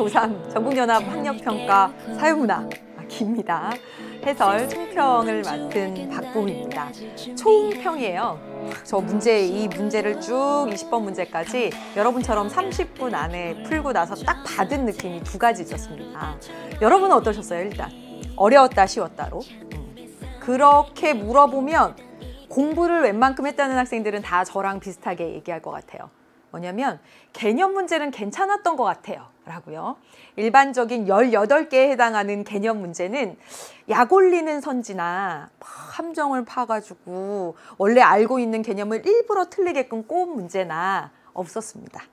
고3 전국연합학력평가 사회문화 기입니다. 해설 총평을 맡은 박보미입니다. 총평이에요. 이 문제를 쭉 20번 문제까지 여러분처럼 30분 안에 풀고 나서 딱 받은 느낌이 두 가지 있었습니다. 여러분은 어떠셨어요? 일단 어려웠다 쉬웠다로. 그렇게 물어보면 공부를 웬만큼 했다는 학생들은 다 저랑 비슷하게 얘기할 것 같아요. 뭐냐면 개념 문제는 괜찮았던 것 같아요 라고요. 일반적인 18개에 해당하는 개념 문제는 약 올리는 선지나 함정을 파가지고 원래 알고 있는 개념을 일부러 틀리게끔 꼬은 문제나 없었습니다.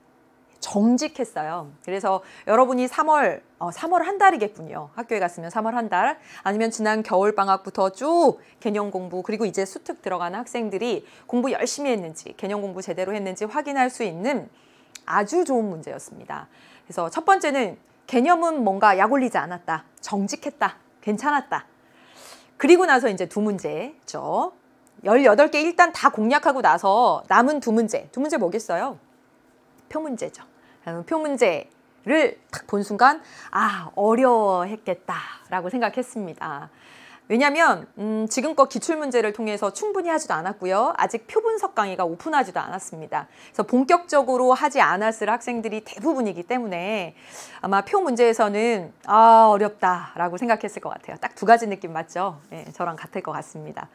정직했어요. 그래서 여러분이 3월 한 달이겠군요. 학교에 갔으면 3월 한 달, 아니면 지난 겨울방학부터 쭉 개념 공부, 그리고 이제 수특 들어가는 학생들이 공부 열심히 했는지, 개념 공부 제대로 했는지 확인할 수 있는 아주 좋은 문제였습니다. 그래서 첫 번째는 개념은 뭔가 약 올리지 않았다, 정직했다, 괜찮았다. 그리고 나서 이제 두 문제죠. 18개 일단 다 공략하고 나서 남은 두 문제 뭐겠어요? 표문제죠. 표문제를 딱 본 순간 어려워했겠다라고 생각했습니다. 왜냐하면 지금껏 기출문제를 통해서 충분히 하지도 않았고요. 아직 표분석 강의가 오픈하지도 않았습니다. 그래서 본격적으로 하지 않았을 학생들이 대부분이기 때문에 아마 표문제에서는 어렵다라고 생각했을 것 같아요. 딱 두 가지 느낌 맞죠? 네, 저랑 같을 것 같습니다.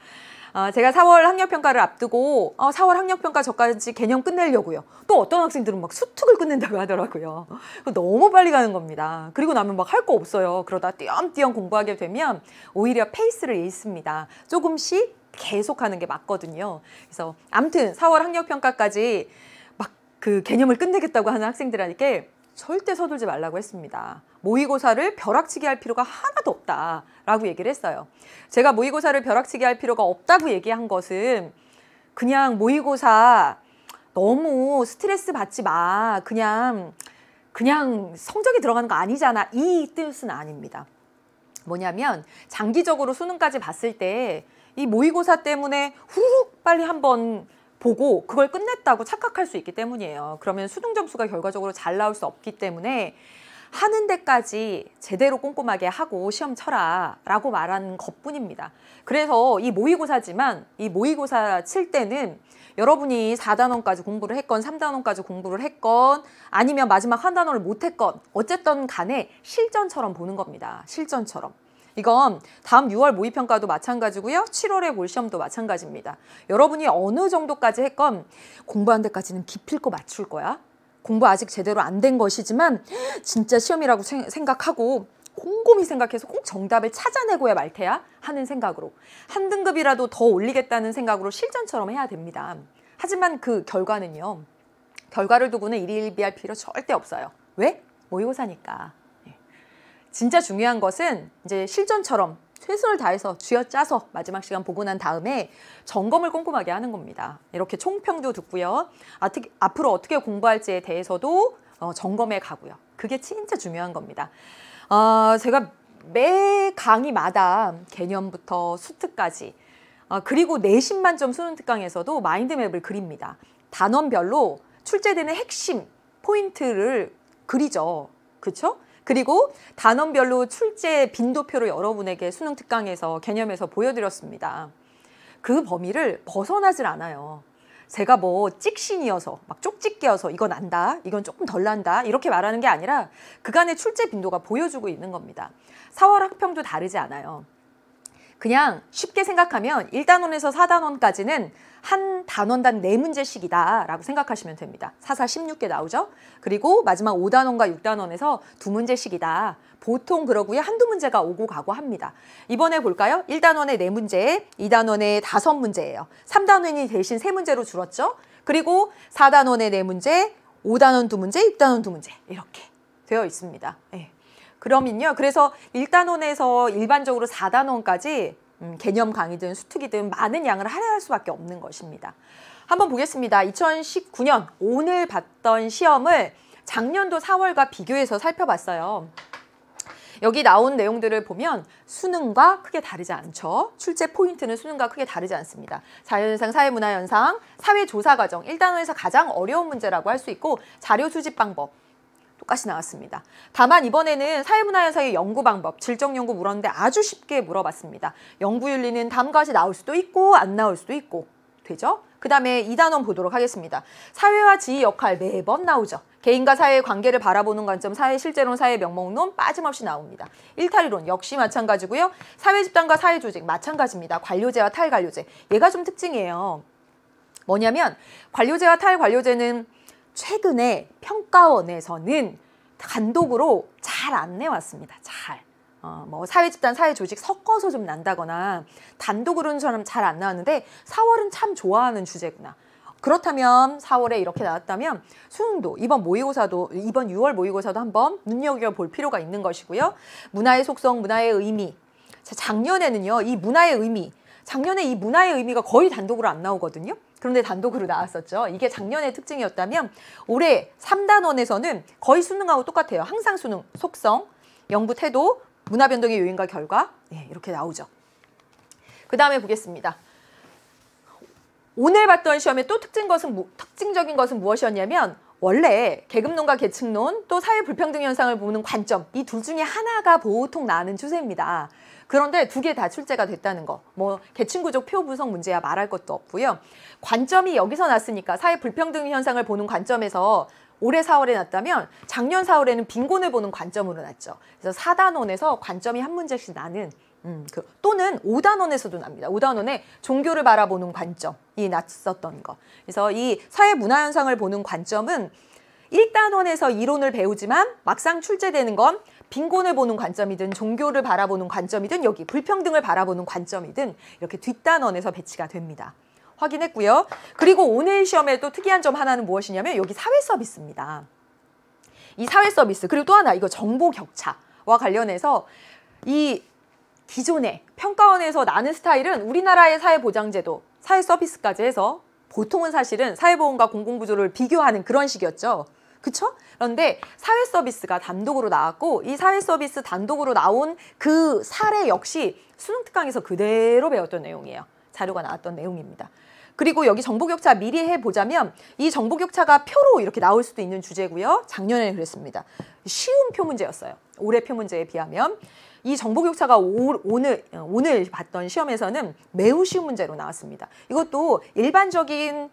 제가 4월 학력평가를 앞두고 4월 학력평가 저까지 개념 끝내려고요. 또 어떤 학생들은 막 수특을 끝낸다고 하더라고요. 너무 빨리 가는 겁니다. 그리고 나면 막 할 거 없어요. 그러다 띄엄띄엄 공부하게 되면 오히려 페이스를 잃습니다. 조금씩 계속하는 게 맞거든요. 그래서 아무튼 4월 학력평가까지 막 그 개념을 끝내겠다고 하는 학생들에게 절대 서둘지 말라고 했습니다. 모의고사를 벼락치기 할 필요가 하나도 없다라고 얘기를 했어요. 제가 모의고사를 벼락치기 할 필요가 없다고 얘기한 것은 그냥 모의고사 너무 스트레스 받지 마. 그냥 성적이 들어가는 거 아니잖아. 이 뜻은 아닙니다. 뭐냐면 장기적으로 수능까지 봤을 때 이 모의고사 때문에 후루룩 빨리 한번 보고 그걸 끝냈다고 착각할 수 있기 때문이에요. 그러면 수능 점수가 결과적으로 잘 나올 수 없기 때문에 하는 데까지 제대로 꼼꼼하게 하고 시험 쳐라 라고 말하는 것뿐입니다. 그래서 이 모의고사지만 이 모의고사 칠 때는 여러분이 4단원까지 공부를 했건 3단원까지 공부를 했건 아니면 마지막 한 단원을 못 했건 어쨌든 간에 실전처럼 보는 겁니다. 실전처럼. 이건 다음 6월 모의평가도 마찬가지고요. 7월에 볼 시험도 마찬가지입니다. 여러분이 어느 정도까지 했건 공부한 데까지는 기필코 맞출 거야. 공부 아직 제대로 안 된 것이지만 진짜 시험이라고 생각하고 곰곰이 생각해서 꼭 정답을 찾아내고야 말 테야 하는 생각으로 한 등급이라도 더 올리겠다는 생각으로 실전처럼 해야 됩니다. 하지만 그 결과는요. 결과를 두고는 일희일비할 필요 절대 없어요. 왜? 모의고사니까. 진짜 중요한 것은 이제 실전처럼 최선을 다해서 쥐어짜서 마지막 시간 보고 난 다음에 점검을 꼼꼼하게 하는 겁니다. 이렇게 총평도 듣고요. 앞으로 어떻게 공부할지에 대해서도 점검해 가고요. 그게 진짜 중요한 겁니다. 제가 매 강의마다 개념부터 수특까지 그리고 내신 만점 수능 특강에서도 마인드맵을 그립니다. 단원별로 출제되는 핵심 포인트를 그리죠. 그렇죠? 그리고 단원별로 출제 빈도표를 여러분에게 수능 특강에서 개념에서 보여드렸습니다. 그 범위를 벗어나질 않아요. 제가 뭐 찍신이어서 막 쪽집게여서 이건 안다, 이건 조금 덜 난다 이렇게 말하는 게 아니라 그간의 출제 빈도가 보여주고 있는 겁니다. 4월 학평도 다르지 않아요. 그냥 쉽게 생각하면 1단원에서 4단원까지는 한 단원당 4문제씩이다 라고 생각하시면 됩니다. 4, 4, 16개 나오죠? 그리고 마지막 5단원과 6단원에서 2문제씩이다. 보통 그러고요. 한두 문제가 오고 가고 합니다. 이번에 볼까요? 1단원에 4문제, 2단원에 5문제예요. 3단원이 대신 3문제로 줄었죠? 그리고 4단원에 4문제, 5단원 2문제, 6단원 2문제 이렇게 되어 있습니다. 네. 그러면요. 그래서 1단원에서 일반적으로 4단원까지 개념 강의든 수특이든 많은 양을 할애할 수밖에 없는 것입니다. 한번 보겠습니다. 2019년 오늘 봤던 시험을 작년도 4월과 비교해서 살펴봤어요. 여기 나온 내용들을 보면 수능과 크게 다르지 않죠. 출제 포인트는 수능과 크게 다르지 않습니다. 자연현상, 사회문화현상, 사회조사과정 1단원에서 가장 어려운 문제라고 할 수 있고 자료 수집 방법 똑같이 나왔습니다. 다만 이번에는 사회문화현상의 연구 방법, 질적 연구 물었는데 아주 쉽게 물어봤습니다. 연구윤리는 다음과 같이 나올 수도 있고 안 나올 수도 있고 되죠? 그 다음에 2단원 보도록 하겠습니다. 사회와 지위 역할 매번 나오죠. 개인과 사회의 관계를 바라보는 관점, 사회 실제론, 사회 명목론 빠짐없이 나옵니다. 일탈이론 역시 마찬가지고요. 사회 집단과 사회 조직 마찬가지입니다. 관료제와 탈관료제. 얘가 좀 특징이에요. 뭐냐면 관료제와 탈관료제는 최근에 평가원에서는 단독으로 잘 안 내왔습니다. 잘. 뭐 사회 집단, 사회 조직 섞어서 좀 난다거나 단독으로는 잘 안 나왔는데 4월은 참 좋아하는 주제구나. 그렇다면 4월에 이렇게 나왔다면 수능도 이번 6월 모의고사도 한번 눈여겨볼 필요가 있는 것이고요. 문화의 속성, 문화의 의미. 자, 작년에는요. 이 문화의 의미. 작년에 이 문화의 의미가 거의 단독으로 안 나오거든요. 그런데 단독으로 나왔었죠. 이게 작년의 특징이었다면 올해 3단원에서는 거의 수능하고 똑같아요. 항상 수능, 속성, 연구 태도, 문화 변동의 요인과 결과 이렇게 나오죠. 그 다음에 보겠습니다. 오늘 봤던 시험의 또 특징적인 것은 무엇이었냐면 원래 계급론과 계층론 또 사회 불평등 현상을 보는 관점 이 둘 중에 하나가 보통 나는 추세입니다. 그런데 두 개 다 출제가 됐다는 거. 뭐 계층구조 표 분석 문제야 말할 것도 없고요. 관점이 여기서 났으니까 사회 불평등 현상을 보는 관점에서 올해 4월에 났다면 작년 4월에는 빈곤을 보는 관점으로 났죠. 그래서 4단원에서 관점이 한 문제씩 나는 또는 5단원에서도 납니다. 5단원에 종교를 바라보는 관점이 났었던 거. 그래서 이 사회 문화 현상을 보는 관점은 1단원에서 이론을 배우지만 막상 출제되는 건 빈곤을 보는 관점이든 종교를 바라보는 관점이든 여기 불평등을 바라보는 관점이든 이렇게 뒷단원에서 배치가 됩니다. 확인했고요. 그리고 오늘 시험에 또 특이한 점 하나는 무엇이냐면 여기 사회 서비스입니다. 이 사회 서비스 그리고 또 하나 이거 정보 격차와 관련해서 이 기존에 평가원에서 나는 스타일은 우리나라의 사회보장제도, 사회 서비스까지 해서 보통은 사실은 사회보험과 공공구조를 비교하는 그런 식이었죠. 그쵸? 그런데 사회 서비스가 단독으로 나왔고 이 사회 서비스 단독으로 나온 그 사례 역시 수능 특강에서 그대로 배웠던 내용이에요. 자료가 나왔던 내용입니다. 그리고 여기 정보격차 미리 해보자면 이 정보격차가 표로 이렇게 나올 수도 있는 주제고요. 작년에는 그랬습니다. 쉬운 표 문제였어요. 올해 표 문제에 비하면. 이 정보격차가 오늘 봤던 시험에서는 매우 쉬운 문제로 나왔습니다. 이것도 일반적인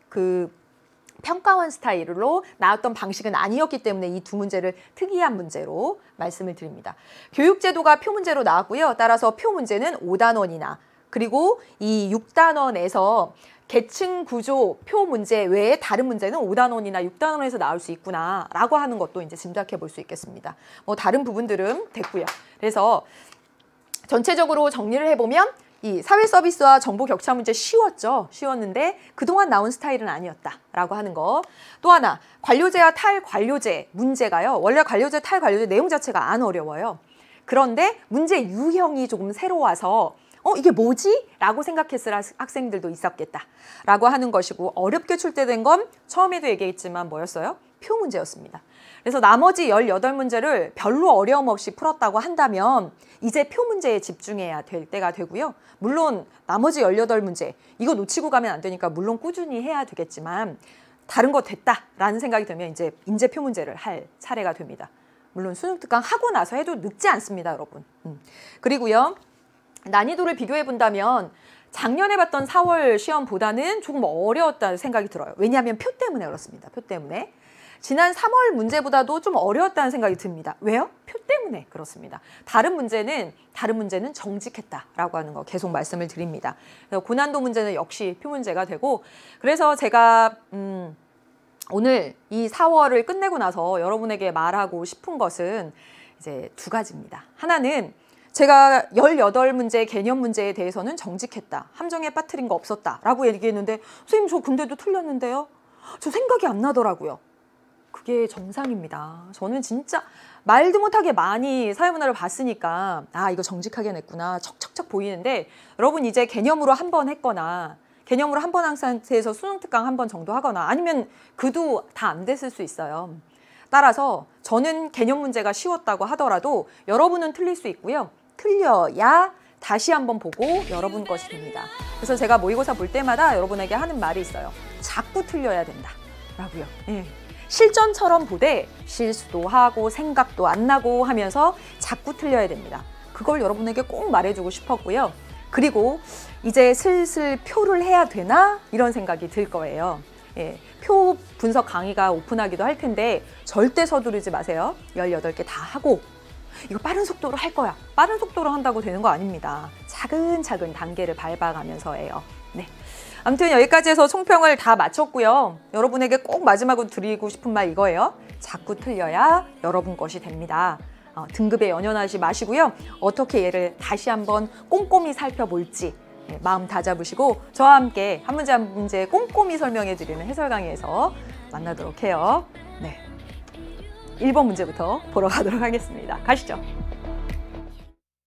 평가원 스타일로 나왔던 방식은 아니었기 때문에 이 두 문제를 특이한 문제로 말씀을 드립니다. 교육제도가 표 문제로 나왔고요. 따라서 표 문제는 5단원이나 그리고 이 6단원에서 계층 구조 표 문제 외에 다른 문제는 5단원이나 6단원에서 나올 수 있구나 라고 하는 것도 이제 짐작해 볼 수 있겠습니다. 뭐 다른 부분들은 됐고요. 그래서 전체적으로 정리를 해보면 이 사회 서비스와 정보 격차 문제 쉬웠죠. 쉬웠는데 그동안 나온 스타일은 아니었다라고 하는 거. 또 하나 관료제와 탈관료제 문제가요. 원래 관료제, 탈관료제 내용 자체가 안 어려워요. 그런데 문제 유형이 조금 새로워서 이게 뭐지? 라고 생각했을 학생들도 있었겠다라고 하는 것이고 어렵게 출제된 건 처음에도 얘기했지만 뭐였어요? 표 문제였습니다. 그래서 나머지 18문제를 별로 어려움 없이 풀었다고 한다면 이제 표 문제에 집중해야 될 때가 되고요. 물론 나머지 18문제 이거 놓치고 가면 안 되니까 물론 꾸준히 해야 되겠지만 다른 거 됐다라는 생각이 들면 이제 표 문제를 할 차례가 됩니다. 물론 수능 특강 하고 나서 해도 늦지 않습니다, 여러분. 그리고요. 난이도를 비교해 본다면 작년에 봤던 4월 시험보다는 조금 어려웠다는 생각이 들어요. 왜냐하면 표 때문에 그렇습니다. 표 때문에. 지난 3월 문제보다도 좀 어려웠다는 생각이 듭니다. 왜요? 표 때문에 그렇습니다. 다른 문제는 정직했다라고 하는 거 계속 말씀을 드립니다. 그래서 고난도 문제는 역시 표 문제가 되고 그래서 제가 오늘 이 4월을 끝내고 나서 여러분에게 말하고 싶은 것은 이제 두 가지입니다. 하나는 제가 18문제 개념 문제에 대해서는 정직했다. 함정에 빠뜨린 거 없었다. 라고 얘기했는데 선생님 저 근데도 틀렸는데요. 저 생각이 안 나더라고요. 그게 정상입니다. 저는 진짜 말도 못하게 많이 사회문화를 봤으니까 이거 정직하게 냈구나. 척척척 보이는데 여러분 이제 개념으로 한 번 했거나 개념으로 한 번 한 상태에서 수능 특강 한 번 정도 하거나 아니면 그도 다 안 됐을 수 있어요. 따라서 저는 개념 문제가 쉬웠다고 하더라도 여러분은 틀릴 수 있고요. 틀려야 다시 한번 보고 여러분 것이 됩니다. 그래서 제가 모의고사 볼 때마다 여러분에게 하는 말이 있어요. 자꾸 틀려야 된다. 라고요. 예. 실전처럼 보되 실수도 하고 생각도 안 나고 하면서 자꾸 틀려야 됩니다. 그걸 여러분에게 꼭 말해주고 싶었고요. 그리고 이제 슬슬 표를 해야 되나? 이런 생각이 들 거예요. 예, 표 분석 강의가 오픈하기도 할 텐데 절대 서두르지 마세요. 18개 다 하고 이거 빠른 속도로 할 거야. 빠른 속도로 한다고 되는 거 아닙니다. 차근차근 단계를 밟아가면서예요. 네. 아무튼 여기까지 해서 총평을 다 마쳤고요. 여러분에게 꼭 마지막으로 드리고 싶은 말 이거예요. 자꾸 틀려야 여러분 것이 됩니다. 등급에 연연하지 마시고요. 어떻게 얘를 다시 한번 꼼꼼히 살펴볼지 마음 다잡으시고 저와 함께 한 문제 한 문제 꼼꼼히 설명해 드리는 해설 강의에서 만나도록 해요. 네, 1번 문제부터 보러 가도록 하겠습니다. 가시죠.